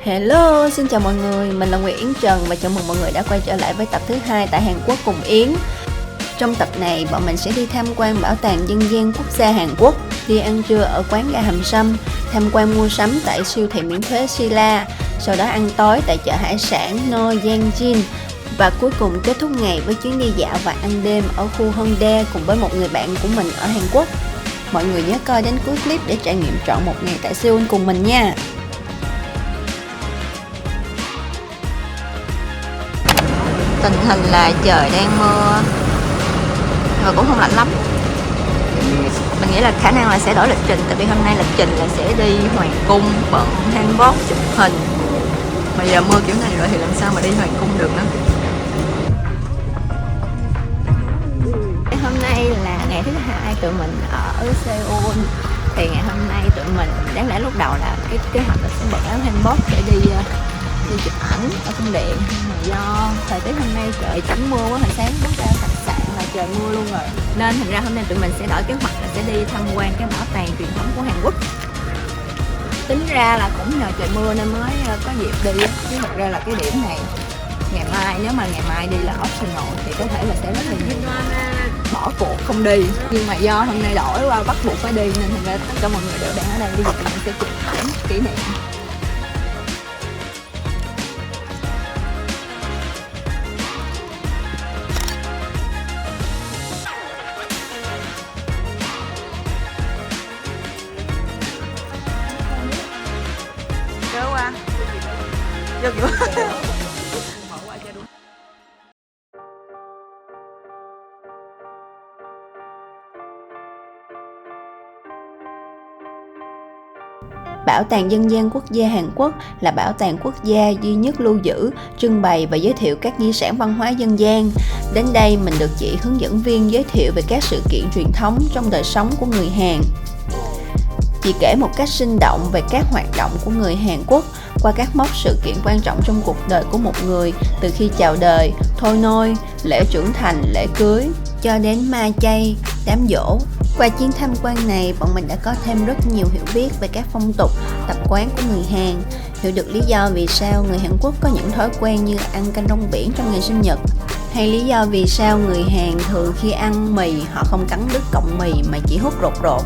Hello, xin chào mọi người, mình là Nguyễn Yến Trần và chào mừng mọi người đã quay trở lại với tập thứ 2 tại Hàn Quốc cùng Yến. Trong tập này, bọn mình sẽ đi tham quan Bảo tàng Dân gian Quốc gia Hàn Quốc, đi ăn trưa ở quán gà Hầm Sâm, tham quan mua sắm tại siêu thị miễn thuế Sila, sau đó ăn tối tại chợ hải sản No Yangjin và cuối cùng kết thúc ngày với chuyến đi dạo và ăn đêm ở khu Hongdae cùng với một người bạn của mình ở Hàn Quốc. Mọi người nhớ coi đến cuối clip để trải nghiệm trọn một ngày tại Seoul cùng mình nha. Tình hình là trời đang mưa và cũng không lạnh lắm. Mình nghĩ là khả năng là sẽ đổi lịch trình, tại vì hôm nay lịch trình là sẽ đi Hoàng cung, bận hanbok, chụp hình. Mà giờ mưa kiểu này rồi thì làm sao mà đi Hoàng cung được nữa. Hôm nay là ngày thứ 2 tụi mình ở Seoul. Thì ngày hôm nay tụi mình đáng lẽ lúc đầu là cái kế hoạch là sẽ bận áo hanbok để đi chụp ảnh ở cung điện, nhưng mà do thời tiết hôm nay trời chẳng mưa quá, hồi sáng bước ra khách sạn là trời mưa luôn rồi, nên thành ra hôm nay tụi mình sẽ đổi kế hoạch là sẽ đi tham quan cái bảo tàng truyền thống của Hàn Quốc. Tính ra là cũng nhờ trời mưa nên mới có dịp đi, chứ thật ra là cái điểm này ngày mai, nếu mà ngày mai đi là optional thì có thể là sẽ rất là nhiều bỏ cuộc không đi, nhưng mà do hôm nay đổi qua bắt buộc phải đi nên thành ra tất cả mọi người đều đang ở đây, bây giờ tụi mình sẽ chụp ảnh kỷ niệm. Bảo tàng Dân gian Quốc gia Hàn Quốc là bảo tàng quốc gia duy nhất lưu giữ, trưng bày và giới thiệu các di sản văn hóa dân gian. Đến đây mình được chị hướng dẫn viên giới thiệu về các sự kiện truyền thống trong đời sống của người Hàn. Chị kể một cách sinh động về các hoạt động của người Hàn Quốc qua các mốc sự kiện quan trọng trong cuộc đời của một người, từ khi chào đời, thôi nôi, lễ trưởng thành, lễ cưới, cho đến ma chay, đám giỗ. Qua chuyến tham quan này, bọn mình đã có thêm rất nhiều hiểu biết về các phong tục, tập quán của người Hàn, hiểu được lý do vì sao người Hàn Quốc có những thói quen như ăn canh rong biển trong ngày sinh nhật, hay lý do vì sao người Hàn thường khi ăn mì họ không cắn đứt cọng mì mà chỉ hút rột rột.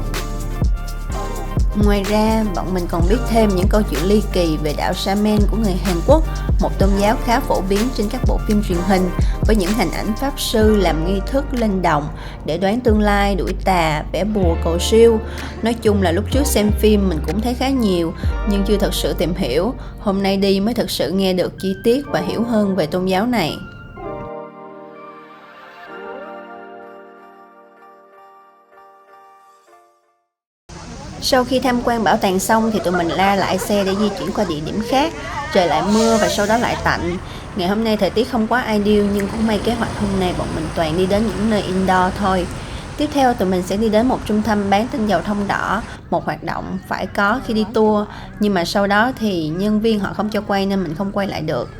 Ngoài ra, bọn mình còn biết thêm những câu chuyện ly kỳ về đạo Samen của người Hàn Quốc, một tôn giáo khá phổ biến trên các bộ phim truyền hình, với những hình ảnh pháp sư làm nghi thức lên đồng để đoán tương lai, đuổi tà, vẽ bùa cầu siêu. Nói chung là lúc trước xem phim mình cũng thấy khá nhiều, nhưng chưa thật sự tìm hiểu. Hôm nay đi mới thật sự nghe được chi tiết và hiểu hơn về tôn giáo này. Sau khi tham quan bảo tàng xong thì tụi mình la lại xe để di chuyển qua địa điểm khác. Trời lại mưa và sau đó lại tạnh. Ngày hôm nay thời tiết không quá ideal, nhưng cũng may kế hoạch hôm nay bọn mình toàn đi đến những nơi indoor thôi. Tiếp theo tụi mình sẽ đi đến một trung tâm bán tinh dầu thông đỏ, một hoạt động phải có khi đi tour, nhưng mà sau đó thì nhân viên họ không cho quay nên mình không quay lại được.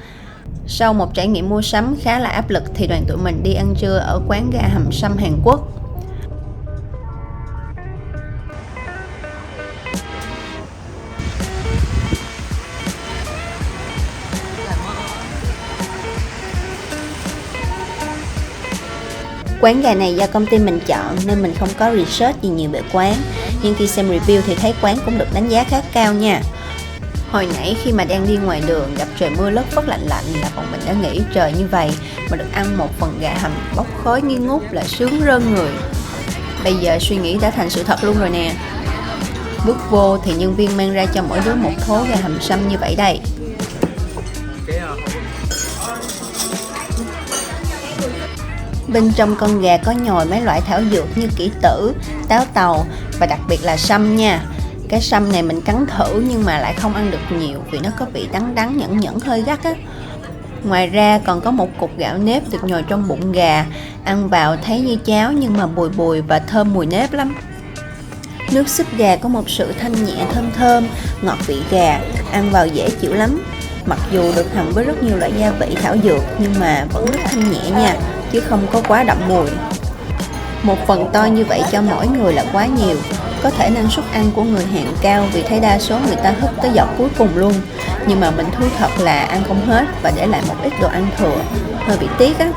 Sau một trải nghiệm mua sắm khá là áp lực thì đoàn tụi mình đi ăn trưa ở quán gà Hầm Sâm Hàn Quốc. Quán gà này do công ty mình chọn nên mình không có research gì nhiều về quán, nhưng khi xem review thì thấy quán cũng được đánh giá khá cao nha. Hồi nãy khi mà đang đi ngoài đường gặp trời mưa lất phất lạnh lạnh là bọn mình đã nghĩ trời như vậy mà được ăn một phần gà hầm bốc khói nghi ngút là sướng rơn người. Bây giờ suy nghĩ đã thành sự thật luôn rồi nè. Bước vô thì nhân viên mang ra cho mỗi đứa một thố gà hầm sâm như vậy đây. Bên trong con gà có nhồi mấy loại thảo dược như kỷ tử, táo tàu và đặc biệt là sâm nha. Cái sâm này mình cắn thử nhưng mà lại không ăn được nhiều vì nó có vị đắng đắng nhẫn nhẫn hơi gắt á. Ngoài ra còn có một cục gạo nếp được nhồi trong bụng gà, ăn vào thấy như cháo nhưng mà bùi bùi và thơm mùi nếp lắm. Nước súp gà có một sự thanh nhẹ thơm thơm, ngọt vị gà, ăn vào dễ chịu lắm. Mặc dù được hầm với rất nhiều loại gia vị thảo dược nhưng mà vẫn rất thanh nhẹ nha, chứ không có quá đậm mùi. Một phần to như vậy cho mỗi người là quá nhiều. Có thể năng suất ăn của người Hàn cao vì thấy đa số người ta húp tới giọt cuối cùng luôn. Nhưng mà mình thú thật là ăn không hết và để lại một ít đồ ăn thừa, hơi bị tiếc á.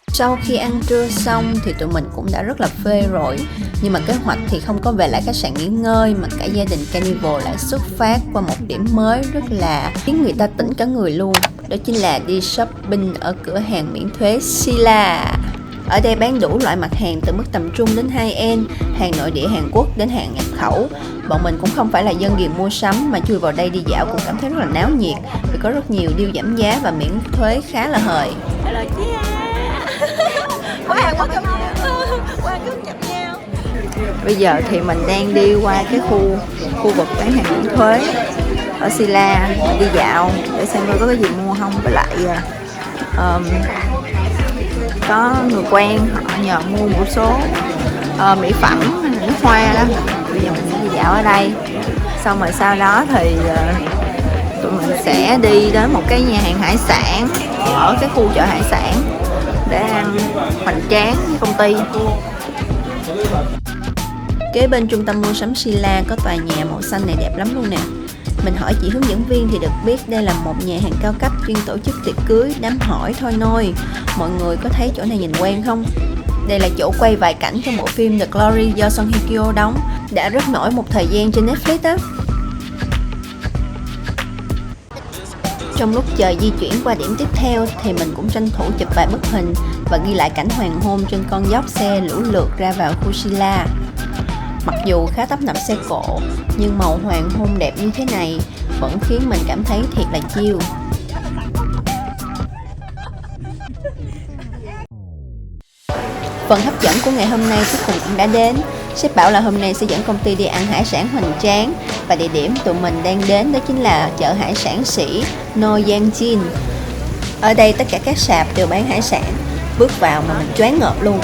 Sau khi ăn trưa xong thì tụi mình cũng đã rất là phê rồi. Nhưng mà kế hoạch thì không có về lại khách sạn nghỉ ngơi, mà cả gia đình Carnival lại xuất phát qua một điểm mới rất là khiến người ta tỉnh cả người luôn. Đó chính là đi shopping ở cửa hàng miễn thuế Sila. Ở đây bán đủ loại mặt hàng từ mức tầm trung đến high-end, hàng nội địa Hàn Quốc đến hàng nhập khẩu. Bọn mình cũng không phải là dân ghiền mua sắm mà chui vào đây đi dạo cũng cảm thấy rất là náo nhiệt vì có rất nhiều deal giảm giá và miễn thuế khá là hời. Bây giờ thì mình đang đi qua cái khu vực bán hàng miễn thuế ở Sila, mình đi dạo để xem coi có cái gì mua không, với lại có người quen họ nhờ mua một số mỹ phẩm nước hoa đó. Bây giờ mình sẽ đi dạo ở đây, xong rồi sau đó thì tụi mình sẽ đi đến một cái nhà hàng hải sản ở cái khu chợ hải sản để ăn hoành tráng với công ty. Kế bên trung tâm mua sắm Sila có tòa nhà màu xanh này đẹp lắm luôn nè. Mình hỏi chị hướng dẫn viên thì được biết đây là một nhà hàng cao cấp chuyên tổ chức tiệc cưới, đám hỏi thôi nôi. Mọi người có thấy chỗ này nhìn quen không? Đây là chỗ quay vài cảnh trong bộ phim The Glory do Song Hye Kyo đóng, đã rất nổi một thời gian trên Netflix á. Trong lúc chờ di chuyển qua điểm tiếp theo thì mình cũng tranh thủ chụp vài bức hình và ghi lại cảnh hoàng hôn trên con dốc xe lũ lượt ra vào khu Sila. Mặc dù khá tấp nập xe cộ, nhưng màu hoàng hôn đẹp như thế này vẫn khiến mình cảm thấy thiệt là chill. Phần hấp dẫn của ngày hôm nay cuối cùng cũng đã đến. Sếp bảo là hôm nay sẽ dẫn công ty đi ăn hải sản hoành tráng, và địa điểm tụi mình đang đến đó chính là chợ hải sản Sĩ Noyangjin. Ở đây tất cả các sạp đều bán hải sản, bước vào mà mình choáng ngợp luôn.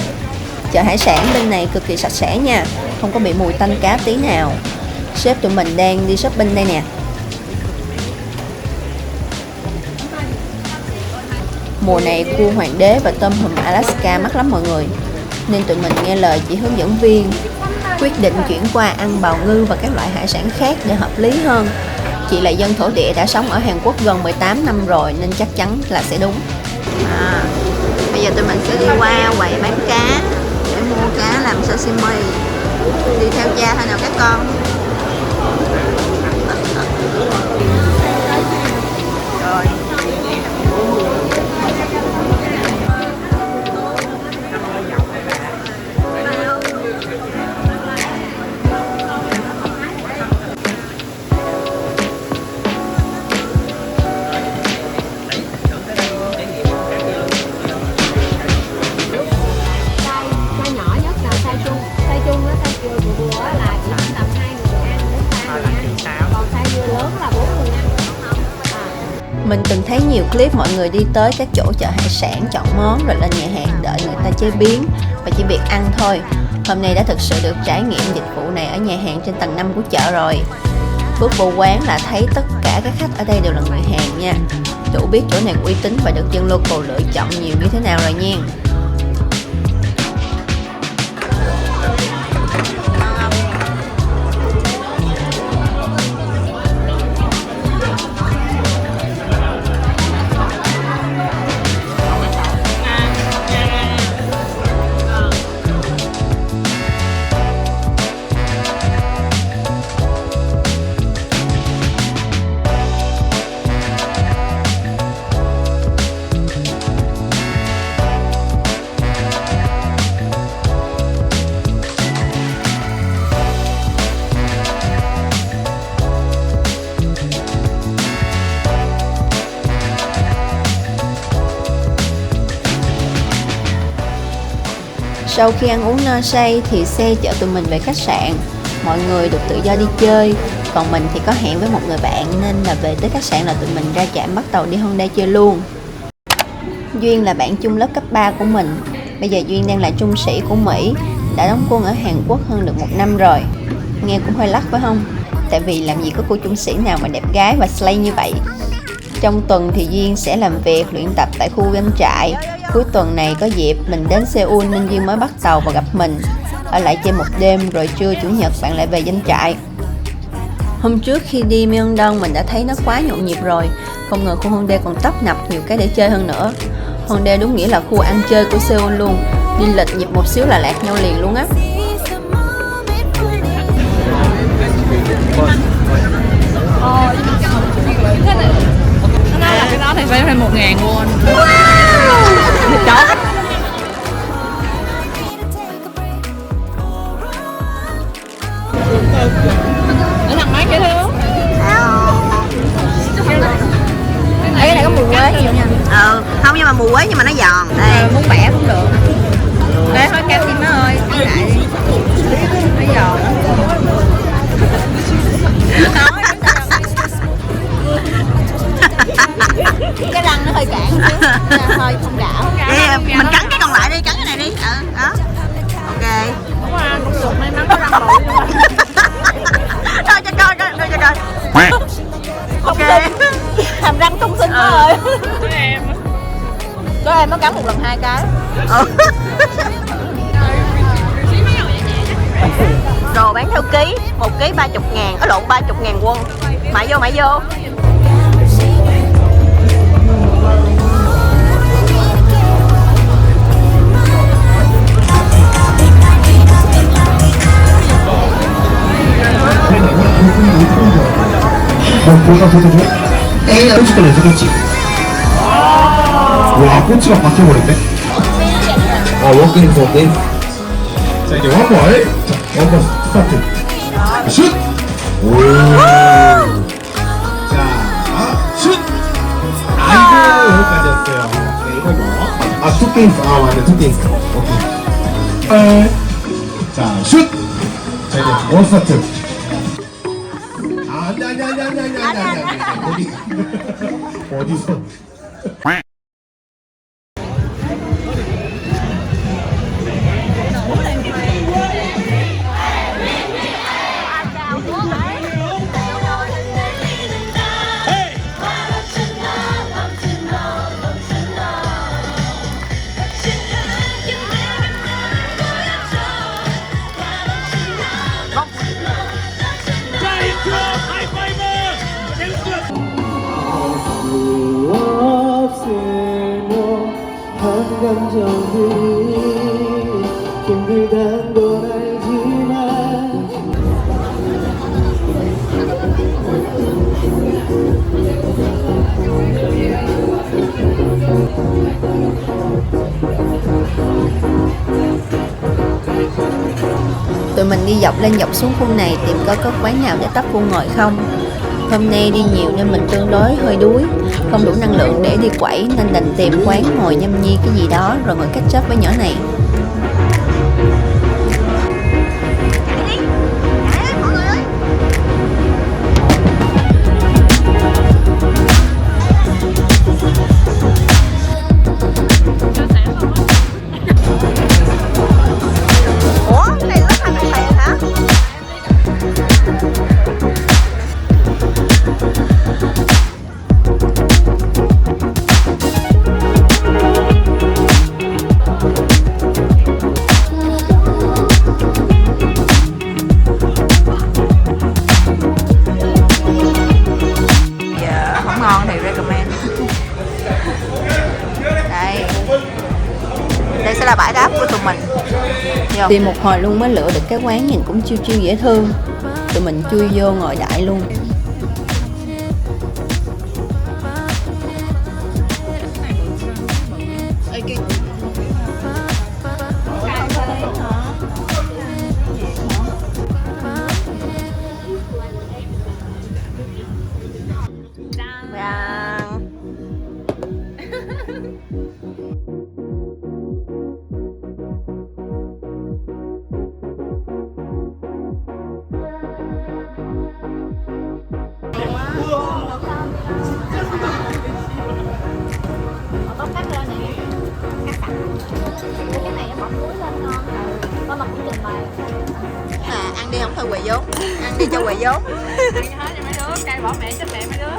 Chợ hải sản bên này cực kỳ sạch sẽ nha, không có bị mùi tanh cá tí nào. Sếp tụi mình đang đi shopping đây nè. Mùa này cua hoàng đế và tôm hùm Alaska mắc lắm mọi người, nên tụi mình nghe lời chị hướng dẫn viên, quyết định chuyển qua ăn bào ngư và các loại hải sản khác để hợp lý hơn. Chị là dân thổ địa đã sống ở Hàn Quốc gần 18 năm rồi nên chắc chắn là sẽ đúng. Bây giờ tụi mình sẽ đi qua quầy bán cá để mua cá làm sashimi. Đi theo cha thôi nào các con. Rồi. Mình từng thấy nhiều clip mọi người đi tới các chỗ chợ hải sản chọn món rồi lên nhà hàng đợi người ta chế biến và chỉ việc ăn thôi. Hôm nay đã thực sự được trải nghiệm dịch vụ này ở nhà hàng trên tầng 5 của chợ rồi. Bước vô quán là thấy tất cả các khách ở đây đều là người Hàn nha. Đủ biết chỗ này uy tín và được dân local lựa chọn nhiều như thế nào rồi nha. Sau khi ăn uống no say thì xe chở tụi mình về khách sạn. Mọi người được tự do đi chơi, còn mình thì có hẹn với một người bạn nên là về tới khách sạn là tụi mình ra trạm bắt tàu đi Hyundai chơi luôn. Duyên là bạn chung lớp cấp 3 của mình. Bây giờ Duyên đang là trung sĩ của Mỹ, đã đóng quân ở Hàn Quốc hơn được 1 năm rồi. Nghe cũng hơi lắc phải không? Tại vì làm gì có cô trung sĩ nào mà đẹp gái và slay như vậy. Trong tuần thì Duyên sẽ làm việc luyện tập tại khu doanh trại. Cuối tuần này có dịp mình đến Seoul nên Duyên mới bắt tàu và gặp mình. Ở lại chơi một đêm rồi trưa chủ nhật bạn lại về doanh trại. Hôm trước khi đi Myeongdong mình đã thấy nó quá nhộn nhịp rồi. Không ngờ khu Hongdae còn tấp nập nhiều cái để chơi hơn nữa. Hongdae đúng nghĩa là khu ăn chơi của Seoul luôn. Đi lệch nhịp một xíu là lạc nhau liền luôn á. Nó nói là cái đó thì phải thêm 1.000 won. Chó. Ở thằng máy kia thiếu. Cái này có mùi quế nhiều nha. Không nhưng mà mùi quế nhưng mà nó giòn. Đây. Muốn bẻ cũng được. Đây thôi cam tim nó ơi. Nó giòn. Cái răng nó hơi cản chứ. Thôi không đảo. Mình cắn cái còn lại đi, cắn cái này đi. Đó. Ok. Đúng rồi, cũng được may mắn có răng bự. Thôi cho coi. Ok. Hàm răng tung sinh rồi. Có em nó cắn một lần 2 cái. Đồ bán theo ký, 1 ký 30.000, lộn 30.000 won. Mại vô. 뭐가 도대체? 꼬치걸렸어 꼬치. 와 꼬치가 박혀버렸네. 워킹. 자 이제 원볼. 자 원볼 스타트. 슛. 오. 자 슛. 아이고 여기까지였어요. 네 이거 뭐? 투게임. 맞네 투게임. 오케이. 자 슛. 자 이제 원 스타트. 아니. 어디서? 감정들이 힘들단 걸 알지만 Tụi mình đi dọc lên dọc xuống khu này tìm coi có quán nào để tấp vô ngồi không. Hôm nay đi nhiều nên mình tương đối hơi đuối, không đủ năng lượng để đi quẩy nên đành tìm quán ngồi nhâm nhi cái gì đó rồi ngồi catch up với nhỏ này. Ngon thì recommend. Đây sẽ là bãi đáp của tụi mình. Tìm một hồi luôn mới lựa được cái quán nhìn cũng chiêu chiêu dễ thương. Tụi mình chui vô ngồi đại luôn. Cái này nó bỏ muối lên ngon. Con mà cũng trình bày. À, ăn đi không thôi quỳ vốn. Ăn đi cho quỳ vốn. Ăn hết cho mấy đứa, cay bỏ mẹ chết mẹ mấy đứa.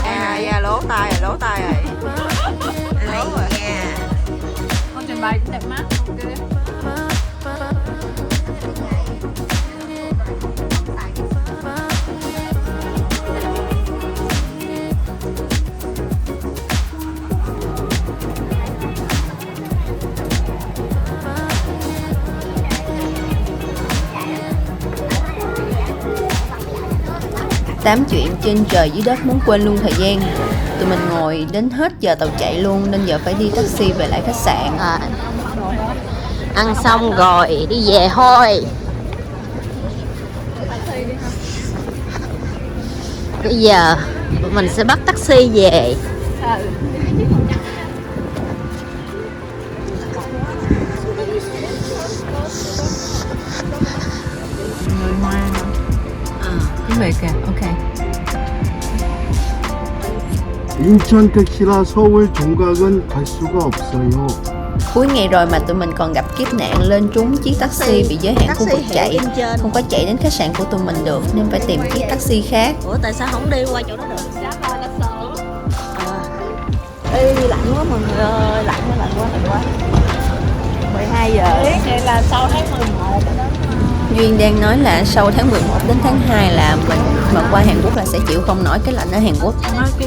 À, lố tay rồi, lấy nha. Con trình bày cũng đẹp mắt. Tám chuyện trên trời dưới đất muốn quên luôn thời gian. Tụi mình ngồi đến hết giờ tàu chạy luôn nên giờ phải đi taxi về lại khách sạn. Ăn xong rồi đi về thôi. Bây giờ mình sẽ bắt taxi về. Người Hoa hả? Tiếng Việt kìa, ok. 인천 택시라 서울 종각은 갈 수가 없어요. Cuối ngày rồi mà tụi mình còn gặp kiếp nạn lên trúng chiếc taxi bị giới hạn khu vực chạy, không có chạy đến khách sạn của tụi mình được nên phải tìm chiếc taxi khác. Ủa tại sao không đi qua chỗ đó được? Ê, lạnh quá mọi người ơi, lạnh quá. 12 giờ. Vậy là sau tháng 11 đó. Duyên đang nói là sau tháng 11 đến tháng 2 là mình mà qua Hàn Quốc là sẽ chịu không nổi cái lạnh ở Hàn Quốc.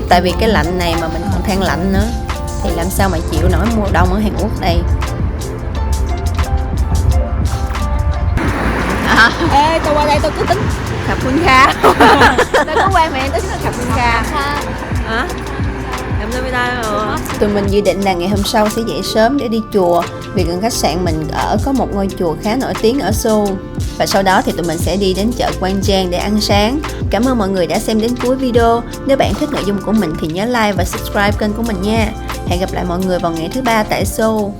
Tại vì cái lạnh này mà mình còn than lạnh nữa thì làm sao mà chịu nổi mùa đông ở Hàn Quốc đây. Ê, tôi qua đây tôi cứ tính Khập Khun Kha. Tôi có quen mẹ tính Khập Khun Kha. Hả? Em tới đây rồi. Tụi mình dự định là ngày hôm sau sẽ dậy sớm để đi chùa, vì gần khách sạn mình ở có một ngôi chùa khá nổi tiếng ở Seoul. Và sau đó thì tụi mình sẽ đi đến chợ Gwangjang để ăn sáng. Cảm ơn mọi người đã xem đến cuối video. Nếu bạn thích nội dung của mình thì nhớ like và subscribe kênh của mình nha. Hẹn gặp lại mọi người vào ngày thứ 3 tại Seoul.